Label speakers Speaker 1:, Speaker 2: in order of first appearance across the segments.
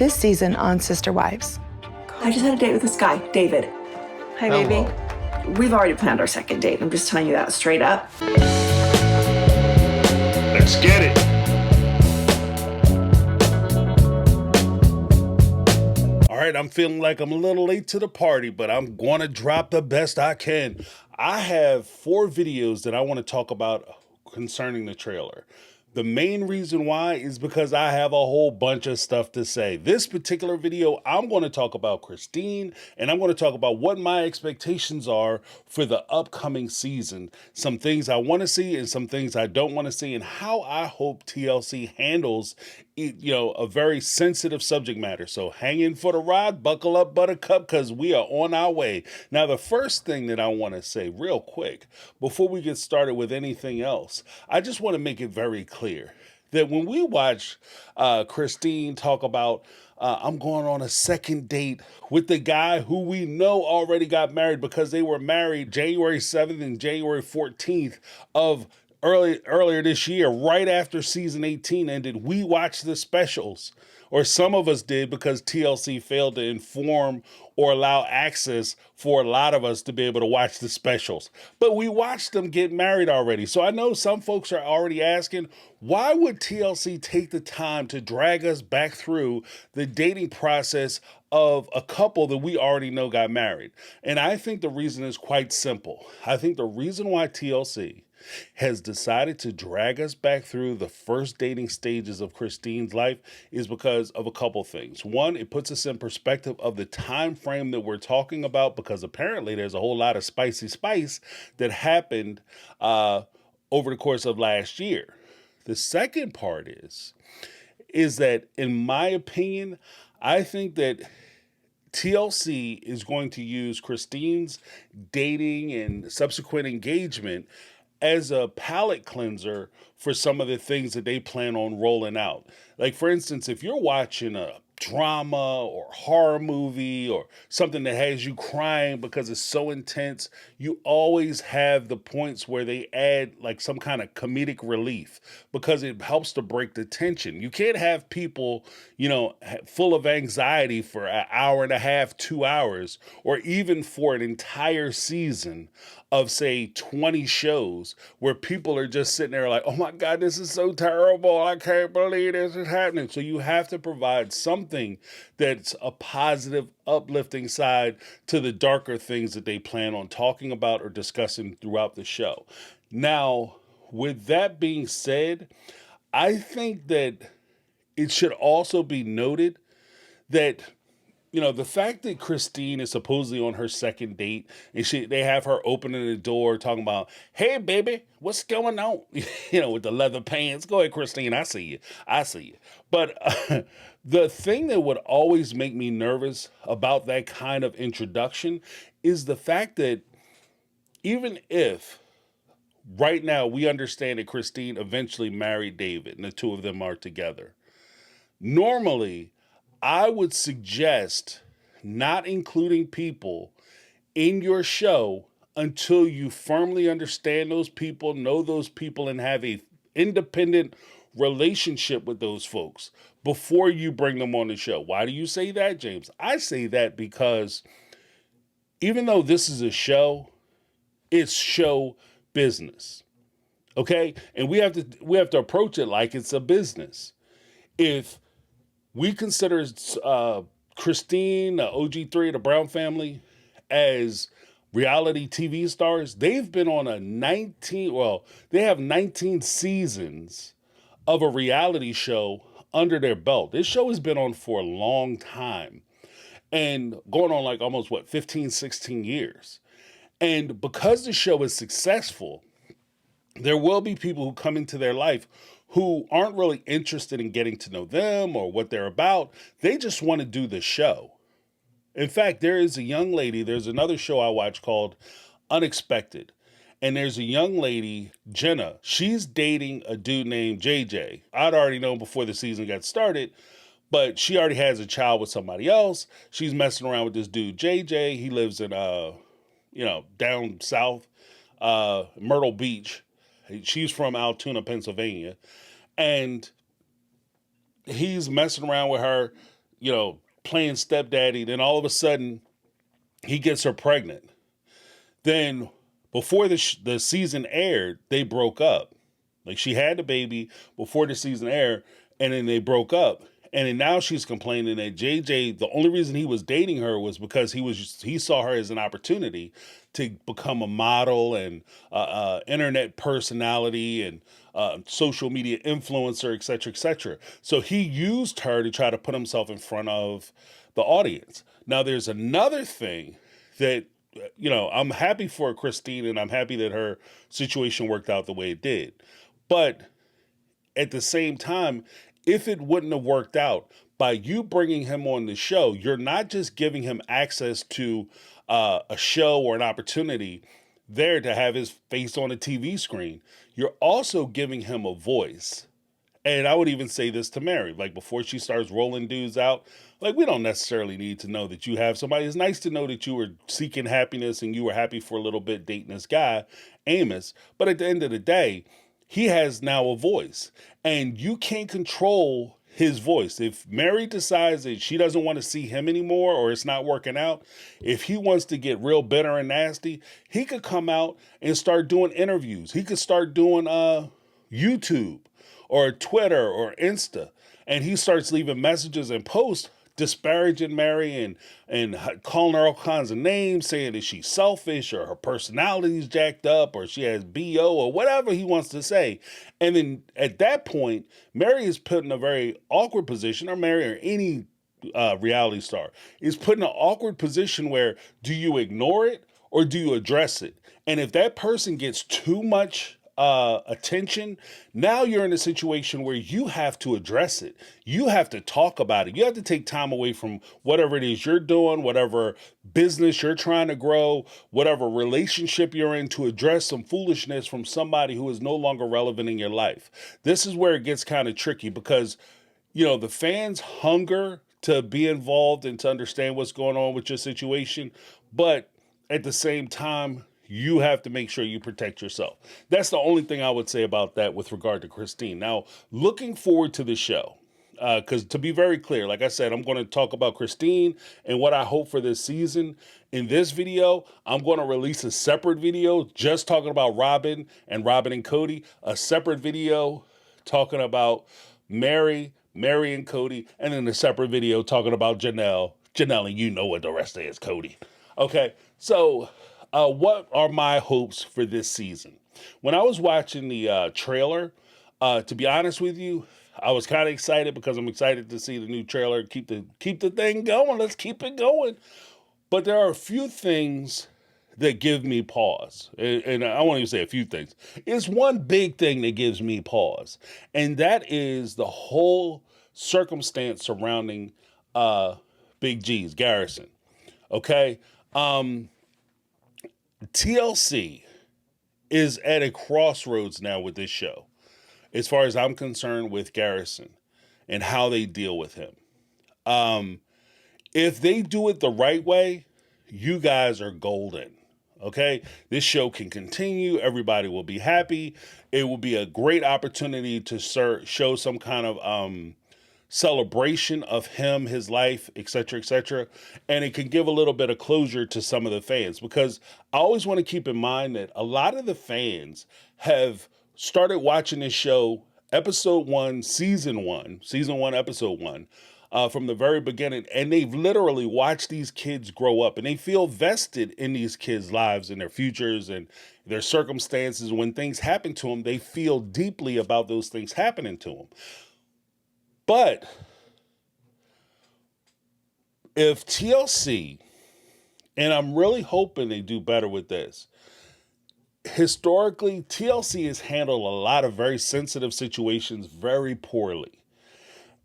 Speaker 1: this season on Sister Wives.
Speaker 2: I just had a date with this guy, David.
Speaker 1: Hi, baby.
Speaker 2: We've already planned our second date. I'm just telling you that straight up.
Speaker 3: Let's get it. All right, I'm feeling like I'm a little late to the party, but I'm going to drop the best I can. I have 4 videos that I want to talk about concerning the trailer. The main reason why is because I have a whole bunch of stuff to say. This particular video, I'm going to talk about Christine, and I'm going to talk about what my expectations are for the upcoming season. Some things I want to see and some things I don't want to see, and how I hope TLC handles a very sensitive subject matter. So hang in for the ride, buckle up, buttercup, because we are on our way. Now, the first thing that I want to say real quick, before we get started with anything else, I just want to make it very clear that when we watch Christine talk about, I'm going on a second date with the guy who we know already got married because they were married January 7th and January 14th of earlier this year, right after season 18 ended, we watched the specials, or some of us did, because TLC failed to inform or allow access for a lot of us to be able to watch the specials. But we watched them get married already. So I know some folks are already asking, why would TLC take the time to drag us back through the dating process of a couple that we already know got married? And I think the reason is quite simple. I think the reason why TLC has decided to drag us back through the first dating stages of Christine's life is because of a couple things. One, it puts us in perspective of the time frame that we're talking about, because apparently there's a whole lot of spicy spice that happened over the course of last year. The second part is that, in my opinion, I think that TLC is going to use Christine's dating and subsequent engagement as a palate cleanser for some of the things that they plan on rolling out. Like, for instance, if you're watching a drama or horror movie or something that has you crying because it's so intense, you always have the points where they add like some kind of comedic relief because it helps to break the tension. You can't have people, full of anxiety for an hour and a half, 2 hours, or even for an entire season of, say, 20 shows where people are just sitting there like, oh my God, this is so terrible. I can't believe this is happening. So you have to provide something that's a positive, uplifting side to the darker things that they plan on talking about or discussing throughout the show. Now, with that being said, I think that it should also be noted that the fact that Christine is supposedly on her second date and they have her opening the door talking about, hey, baby, what's going on? With the leather pants. Go ahead, Christine. I see you. But the thing that would always make me nervous about that kind of introduction is the fact that even if right now we understand that Christine eventually married David and the two of them are together, normally I would suggest not including people in your show until you firmly understand those people, know those people, and have a independent relationship with those folks before you bring them on the show. Why do you say that, James? I say that because even though this is a show, it's show business. Okay? And we have to approach it like it's a business. If we consider Christine, OG3, the Brown family, as reality TV stars. They've been on they have 19 seasons of a reality show under their belt. This show has been on for a long time and going on like almost 15, 16 years. And because the show is successful, there will be people who come into their life who aren't really interested in getting to know them or what they're about. They just want to do the show. In fact, there's another show I watch called Unexpected. And there's a young lady, Jenna. She's dating a dude named JJ. I'd already known before the season got started, but she already has a child with somebody else. She's messing around with this dude, JJ. He lives in, down south, Myrtle Beach. She's from Altoona, Pennsylvania. And he's messing around with her. playing stepdaddy. Then all of a sudden, he gets her pregnant. Then before the season aired, they broke up. Like, she had the baby before the season aired, and then they broke up. And then now she's complaining that JJ, the only reason he was dating her was because he saw her as an opportunity to become a model and internet personality and social media influencer, et cetera, et cetera. So he used her to try to put himself in front of the audience. Now, there's another thing that, I'm happy for Christine, and I'm happy that her situation worked out the way it did. But at the same time, if it wouldn't have worked out, by you bringing him on the show, you're not just giving him access to a show or an opportunity there to have his face on a TV screen. You're also giving him a voice. And I would even say this to Meri, like, before she starts rolling dudes out, like, we don't necessarily need to know that you have somebody. It's nice to know that you were seeking happiness and you were happy for a little bit dating this guy, Amos. But at the end of the day, he has now a voice, and you can't control his voice. If Meri decides that she doesn't want to see him anymore, or it's not working out, if he wants to get real bitter and nasty, he could come out and start doing interviews. He could start doing YouTube or Twitter or Insta, and he starts leaving messages and posts disparaging Meri and calling her all kinds of names, saying that she's selfish or her personality's jacked up or she has BO or whatever he wants to say. And then at that point, Meri is put in a very awkward position, or Meri or any reality star is put in an awkward position where, do you ignore it or do you address it? And if that person gets too much attention, now you're in a situation where you have to address it. You have to talk about it. You have to take time away from whatever it is you're doing, whatever business you're trying to grow, whatever relationship you're in, to address some foolishness from somebody who is no longer relevant in your life. This is where it gets kind of tricky, because, the fans hunger to be involved and to understand what's going on with your situation. But at the same time, you have to make sure you protect yourself. That's the only thing I would say about that with regard to Christine. Now, looking forward to the show, because to be very clear, like I said, I'm going to talk about Christine and what I hope for this season. In this video, I'm going to release a separate video just talking about Robyn and Cody, a separate video talking about Meri and Cody, and then a separate video talking about Janelle, and you know what the rest of it is, Cody. Okay, so what are my hopes for this season? When I was watching the trailer, to be honest with you, I was kind of excited because I'm excited to see the new trailer. Keep the thing going. Let's keep it going. But there are a few things that give me pause. And I won't even say a few things. It's one big thing that gives me pause. And that is the whole circumstance surrounding Big G's, Garrison. Okay? TLC is at a crossroads now with this show, as far as I'm concerned, with Garrison and how they deal with him. If they do it the right way, you guys are golden. Okay? This show can continue. Everybody will be happy. It will be a great opportunity to show some kind of celebration of him, his life, etc., and it can give a little bit of closure to some of the fans, because I always want to keep in mind that a lot of the fans have started watching this show episode 1, season 1, episode 1, from the very beginning, and they've literally watched these kids grow up, and they feel vested in these kids' lives and their futures and their circumstances. When things happen to them, they feel deeply about those things happening to them. But if TLC, and I'm really hoping they do better with this, historically, TLC has handled a lot of very sensitive situations very poorly.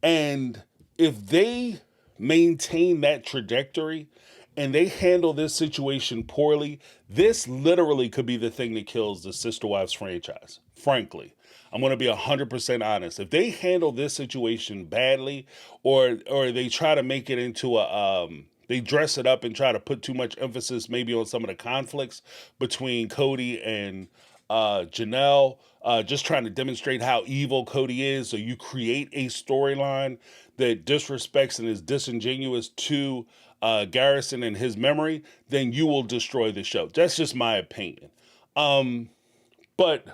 Speaker 3: And if they maintain that trajectory and they handle this situation poorly, this literally could be the thing that kills the Sister Wives franchise, frankly. I'm going to be 100% honest. If they handle this situation badly, or they try to make it into they dress it up and try to put too much emphasis maybe on some of the conflicts between Cody and Janelle, just trying to demonstrate how evil Cody is, so you create a storyline that disrespects and is disingenuous to Garrison and his memory, then you will destroy the show. That's just my opinion. But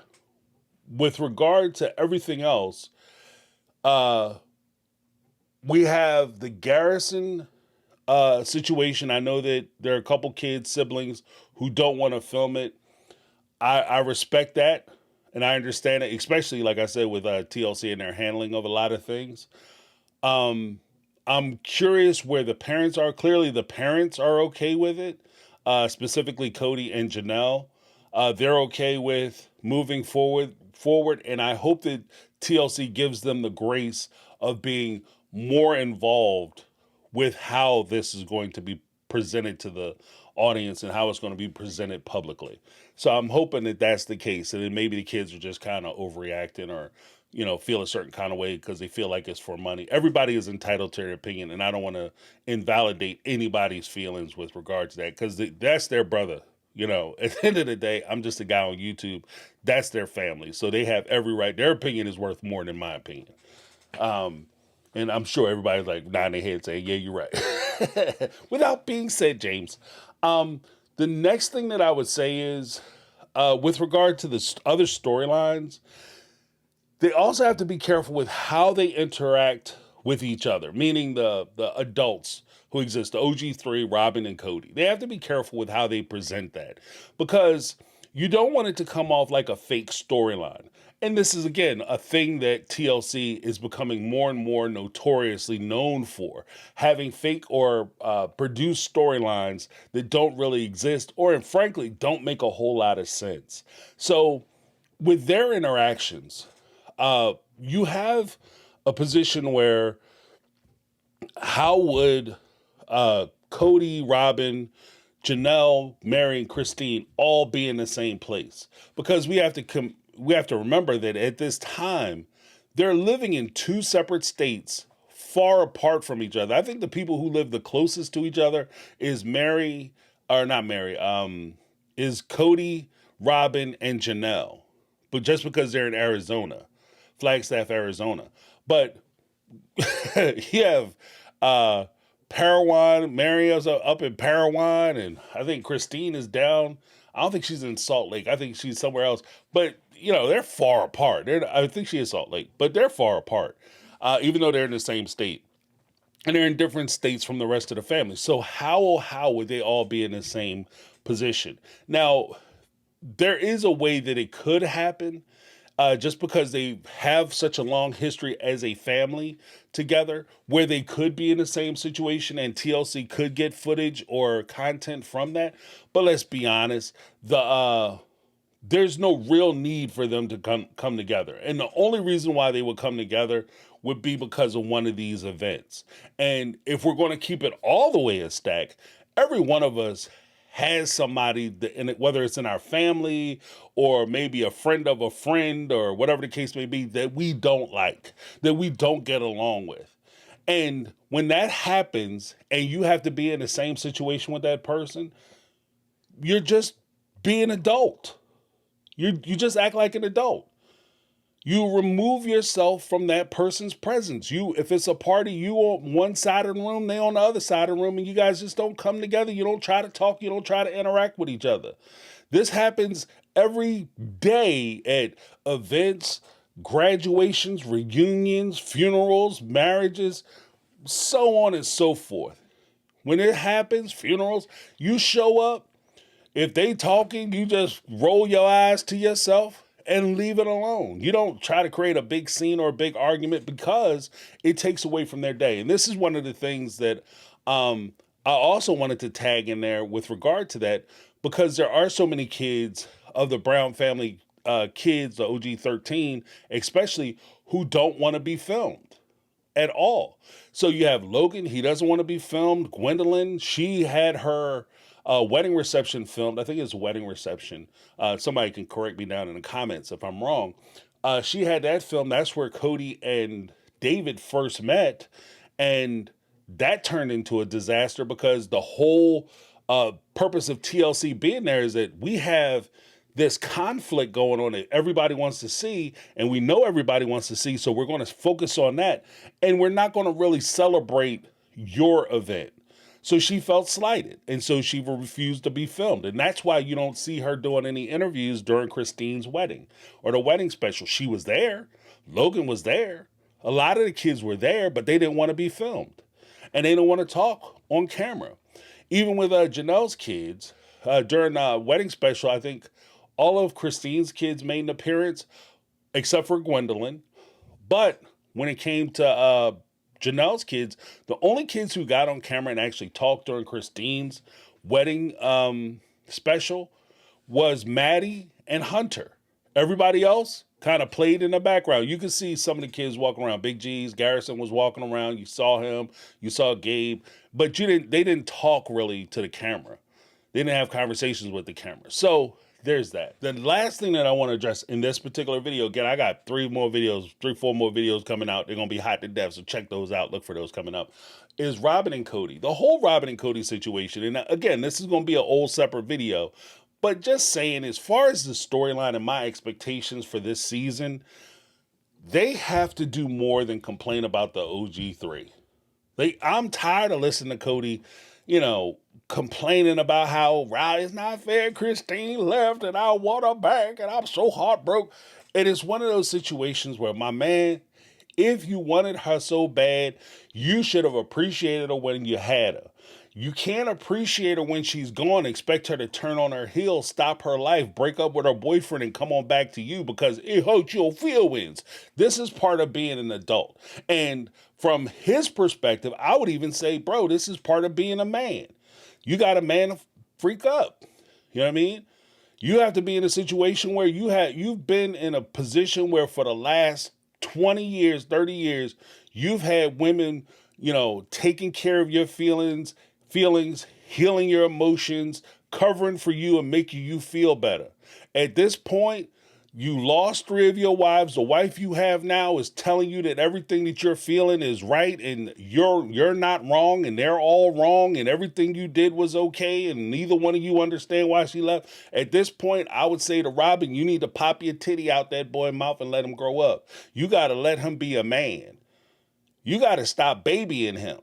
Speaker 3: with regard to everything else, we have the Garrison situation. I know that there are a couple kids, siblings, who don't want to film it. I respect that, and I understand it, especially, like I said, with TLC and their handling of a lot of things. I'm curious where the parents are. Clearly, the parents are okay with it, specifically Cody and Janelle. They're okay with moving forward, and I hope that TLC gives them the grace of being more involved with how this is going to be presented to the audience and how it's going to be presented publicly. So I'm hoping that that's the case, and then maybe the kids are just kind of overreacting or, you know, feel a certain kind of way because they feel like it's for money. Everybody is entitled to their opinion, and I don't want to invalidate anybody's feelings with regard to that because that's their brother. You know, at the end of the day, I'm just a guy on YouTube. That's their family. So they have every right. Their opinion is worth more than my opinion. And I'm sure everybody's like nodding their head saying, yeah, you're right. Without being said, James, the next thing that I would say is with regard to the other storylines, they also have to be careful with how they interact with each other, meaning the adults who exist, the OG3, Robyn and Cody. They have to be careful with how they present that because you don't want it to come off like a fake storyline. And this is, again, a thing that TLC is becoming more and more notoriously known for, having fake or produced storylines that don't really exist or, and frankly, don't make a whole lot of sense. So with their interactions, you have a position where how would Cody, Robyn, Janelle, Meri, and Christine all be in the same place? Because we have to remember that at this time, they're living in two separate states far apart from each other. I think the people who live the closest to each other is is Cody, Robyn, and Janelle. But just because they're in Arizona, Flagstaff, Arizona. But you have Parowan, Meri is up in Parowan, and I think Christine is down. I don't think she's in Salt Lake. I think she's somewhere else. But, you know, they're far apart. I think she is Salt Lake, but they're far apart, even though they're in the same state. And they're in different states from the rest of the family. So how would they all be in the same position? Now, there is a way that it could happen, just because they have such a long history as a family together where they could be in the same situation and TLC could get footage or content from that. But let's be honest, there's no real need for them to come together. And the only reason why they would come together would be because of one of these events. And if we're going to keep it all the way a stack, every one of us has somebody whether it's in our family or maybe a friend of a friend or whatever the case may be, that we don't like, that we don't get along with. And when that happens and you have to be in the same situation with that person, you're just being adult. You just act like an adult. You remove yourself from that person's presence. If it's a party, you on one side of the room, they on the other side of the room, and you guys just don't come together. You don't try to talk. You don't try to interact with each other. This happens every day at events, graduations, reunions, funerals, marriages, so on and so forth. When it happens, funerals, you show up. If they talking, you just roll your eyes to yourself and leave it alone. You don't try to create a big scene or a big argument because it takes away from their day. And this is one of the things that I also wanted to tag in there with regard to that, because there are so many kids of the Brown family, kids, the OG 13, especially, who don't want to be filmed at all. So you have Logan, he doesn't want to be filmed. Gwendolyn, she had her wedding reception filmed. I think it's wedding reception. Somebody can correct me down in the comments if I'm wrong. She had that filmed. That's where Cody and David first met. And that turned into a disaster because the whole purpose of TLC being there is that we have this conflict going on that everybody wants to see, and we know everybody wants to see, so we're going to focus on that, and we're not going to really celebrate your event. So she felt slighted, and so she refused to be filmed. And that's why you don't see her doing any interviews during Christine's wedding or the wedding special. She was there. Logan was there. A lot of the kids were there, but they didn't want to be filmed. And they didn't want to talk on camera. Even with Janelle's kids, during the wedding special, I think all of Christine's kids made an appearance, except for Gwendolyn. But when it came to Janelle's kids, the only kids who got on camera and actually talked during Christine's wedding special was Maddie and Hunter. Everybody else kind of played in the background. You could see some of the kids walking around. Big G's, Garrison was walking around. You saw him. You saw Gabe. But they didn't talk really to the camera. They didn't have conversations with the camera. So there's that. The last thing that I want to address in this particular video, again, I got 4 more videos coming out. They're going to be hot to death, so check those out. Look for those coming up. Is Robyn and Cody. The whole Robyn and Cody situation. And again, this is going to be an old separate video. But just saying, as far as the storyline and my expectations for this season, they have to do more than complain about the OG3. I'm tired of listening to Cody, complaining about how it's not fair. Christine left and I want her back and I'm so heartbroken. And it's one of those situations where, my man, if you wanted her so bad, you should have appreciated her when you had her. You can't appreciate her when she's gone, expect her to turn on her heel, stop her life, break up with her boyfriend, and come on back to you because it hurts your feelings. This is part of being an adult. And from his perspective, I would even say, bro, this is part of being a man. You got a man to freak up. You know what I mean? You have to be in a situation where you've been in a position where for the last 20 years, 30 years, you've had women, taking care of your feelings, healing your emotions, covering for you and making you feel better. At this point, you lost 3 of your wives. The wife you have now is telling you that everything that you're feeling is right and you're not wrong and they're all wrong and everything you did was okay and neither one of you understand why she left. At this point, I would say to Robyn, you need to pop your titty out that boy's mouth and let him grow up. You got to let him be a man. You got to stop babying him.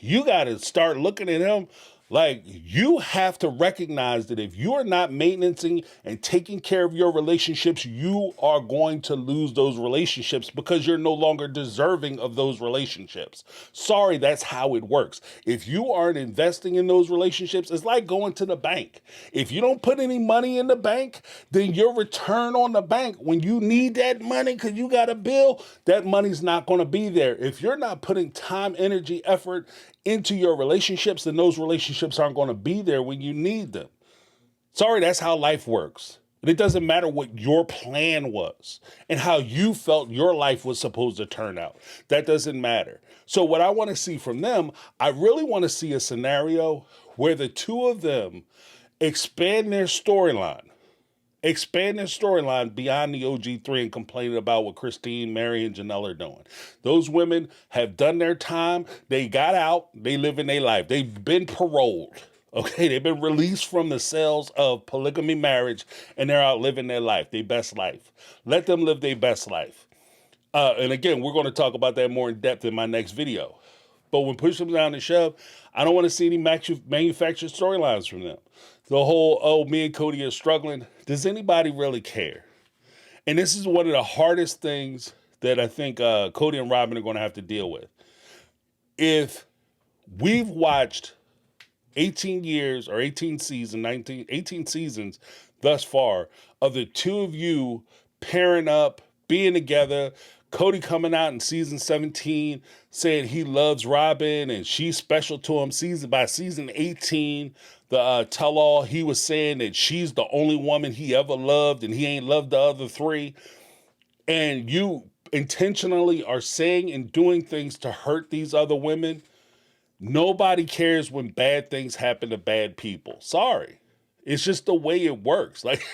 Speaker 3: You got to start looking at him like you have to recognize that if you are not maintaining and taking care of your relationships, you are going to lose those relationships because you're no longer deserving of those relationships. Sorry, that's how it works. If you aren't investing in those relationships, it's like going to the bank. If you don't put any money in the bank, then your return on the bank, when you need that money because you got a bill, that money's not going to be there. If you're not putting time, energy, effort into your relationships, then those relationships aren't going to be there when you need them. Sorry, that's how life works. And it doesn't matter what your plan was and how you felt your life was supposed to turn out. That doesn't matter. So what I want to see from them, I really want to see a scenario where the two of them expand their storyline beyond the OG3 and complaining about what Christine, Meri, and Janelle are doing. Those women have done their time. They got out. They live in their life. They've been paroled. Okay, they've been released from the cells of polygamy marriage, and they're out living their life, their best life. Let them live their best life. And again, we're going to talk about that more in depth in my next video. But when push comes down to shove, I don't want to see any manufactured storylines from them. The whole, me and Cody are struggling. Does anybody really care? And this is one of the hardest things that I think Cody and Robyn are going to have to deal with. If we've watched 18 years or 18 seasons thus far of the two of you pairing up, being together, Cody coming out in season 17 saying he loves Robyn and she's special to him. By season 18, the tell-all, he was saying that she's the only woman he ever loved and he ain't loved the other 3. And you intentionally are saying and doing things to hurt these other women. Nobody cares when bad things happen to bad people. Sorry. It's just the way it works. Like,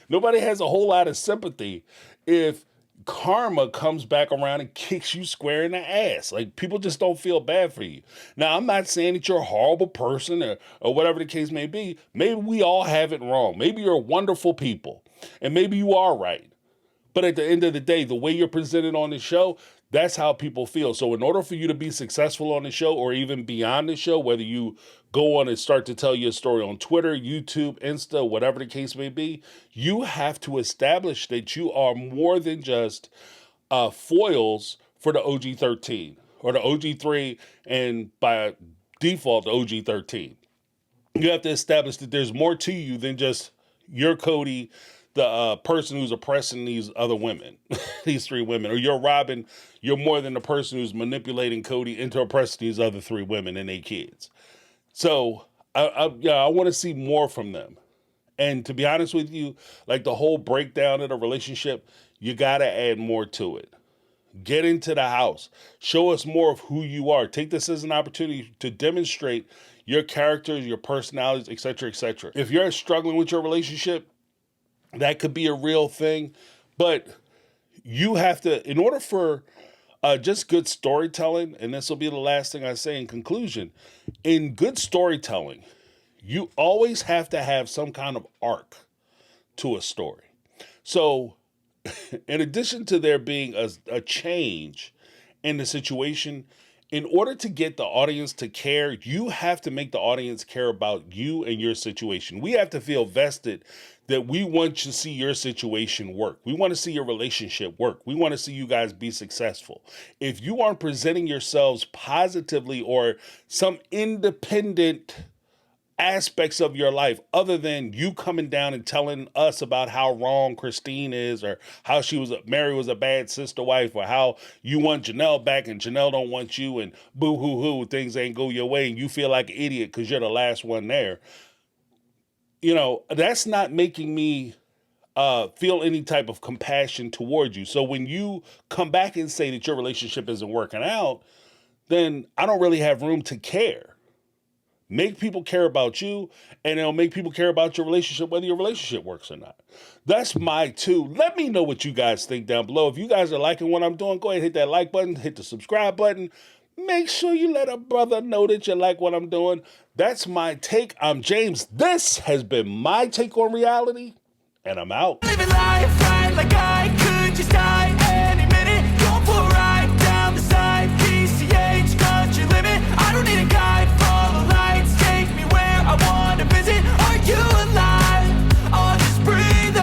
Speaker 3: nobody has a whole lot of sympathy if karma comes back around and kicks you square in the ass. Like, people just don't feel bad for you. Now, I'm not saying that you're a horrible person or whatever the case may be. Maybe we all have it wrong. Maybe you're wonderful people, and maybe you are right. But at the end of the day, the way you're presented on the show, that's how people feel. So in order for you to be successful on the show or even beyond the show, whether you go on and start to tell your story on Twitter, YouTube, Insta, whatever the case may be, you have to establish that you are more than just foils for the OG-13 or the OG-3, and by default, the OG-13. You have to establish that there's more to you than just you're Cody, the person who's oppressing these other women, these three women, or you're Robyn, you're more than the person who's manipulating Cody into oppressing these other three women and their kids. So I want to see more from them. And to be honest with you, like the whole breakdown of the relationship, you got to add more to it. Get into the house. Show us more of who you are. Take this as an opportunity to demonstrate your characters, your personalities, etc., etc. If you're struggling with your relationship, that could be a real thing, but you have to, in order for just good storytelling, and this will be the last thing I say in conclusion, in good storytelling, you always have to have some kind of arc to a story. So in addition to there being a change in the situation, in order to get the audience to care, you have to make the audience care about you and your situation. We have to feel vested that we want to see your situation work. We want to see your relationship work. We want to see you guys be successful. If you aren't presenting yourselves positively or some independent aspects of your life other than you coming down and telling us about how wrong Christine is, or how Meri was a bad sister wife, or how you want Janelle back and Janelle don't want you, and boo hoo hoo, things ain't go your way and you feel like an idiot because you're the last one there. You know, that's not making me feel any type of compassion towards you. So when you come back and say that your relationship isn't working out, then I don't really have room to care. Make people care about you, and it'll make people care about your relationship, whether your relationship works or not. That's my two. Let me know what you guys think down below. If you guys are liking what I'm doing, go ahead and hit that like button, hit the subscribe button. Make sure you let a brother know that you like what I'm doing. That's my take. I'm James. This has been My Take on Reality, and I'm out.
Speaker 4: Living life right like I could just die.